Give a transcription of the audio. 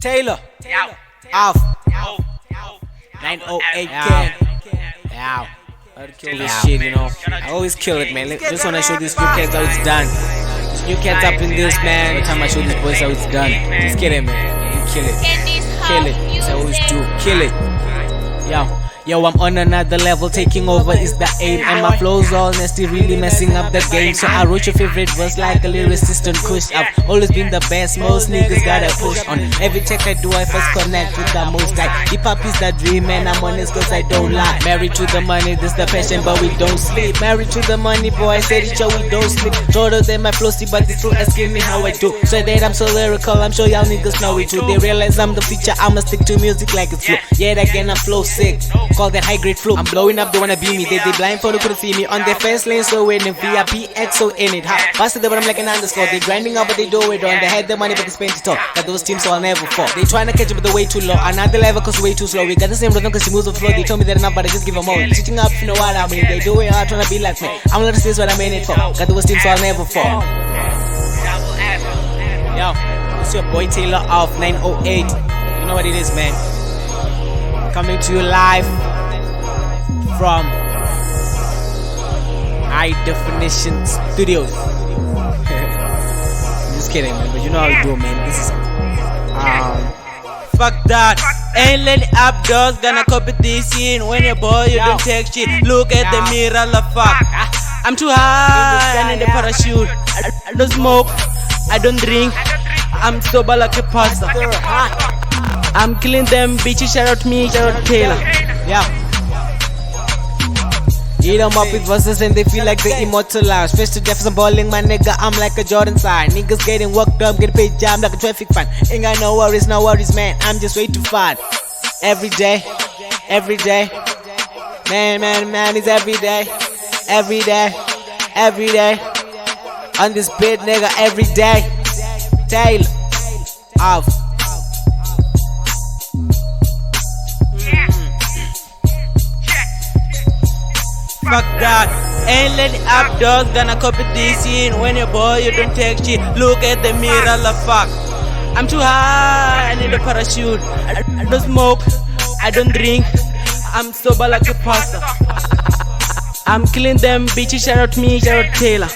Taylor, off 908 Ken. Yeah, I'd kill this shit, you know. I always kill it, man. Just when I show these new cats how it's done. These new cats up in this, man. Every time I show these boys how it's done. Just kill it, man. You kill it. Kill it. As I always do. Kill it. Yo, I'm on another level, taking over is the aim. And my flow's all nasty, really messing up the game. So I wrote your favorite verse like a lyricist on Kush. I've always been the best, most niggas gotta push. On every check I do, I first connect with the most guy. Hip hop is the dream and I'm honest cause I don't lie. Married to the money, this the passion but we don't sleep. Married to the money, boy, I said it, yo, we don't sleep. Shorter than my flow, see, but they still asking me how I do. So that I'm so lyrical, I'm sure y'all niggas know it too. They realize I'm the future, I'ma stick to music like it's flow. Yet again, I'm flow sick, call that high grade flow. I'm blowing up, they wanna be me. They blindfolded, couldn't see me on their first lane, so in the VIP XO in it. Busted the bottom like an underscore. They grinding up, but they do it on. They had the money, but they spent it all. Got those teams, so I'll never fall. They tryna catch up, but they're way too low. Another level, cause way too slow. We got the same rhythm, cause she moves the flow. They told me that enough, but I just give them all. Switching up, you know what I mean. They do it hard, tryna be like me. I'm gonna see what I'm in it for. Got those teams, so I'll never fall. Yo, it's your boy Taylor off 908. You know what it is, man. Coming to you live from High Definition Studios. Just kidding, man, but you know how we do, man. This is fuck that. Ain't letting up doors, gonna copy this in. When you're boy, you don't take shit. Look at the mirror, the fuck. I'm too high, I need a parachute. I don't smoke, I don't drink. I'm sober like a pasta. I'm killing them bitches, shout out me, shout out Taylor. yeah. Eat them up with verses and they feel like they immortalized. Fresh to death, I'm balling, my nigga, I'm like a Jordan side. Niggas getting worked up, get paid jam like a traffic fan. Ain't got no worries, man, I'm just way too fine. Every day, man, it's every day. On this beat, nigga, every day. Taylor, off. Fuck that. Ain't letting up doors, gonna copy this in. When you're boy, you don't take shit. Look at the mirror, the fuck. I'm too high, I need a parachute. I don't smoke, I don't drink. I'm sober like a pasta. I'm killing them bitches, shout out me, shout out Taylor.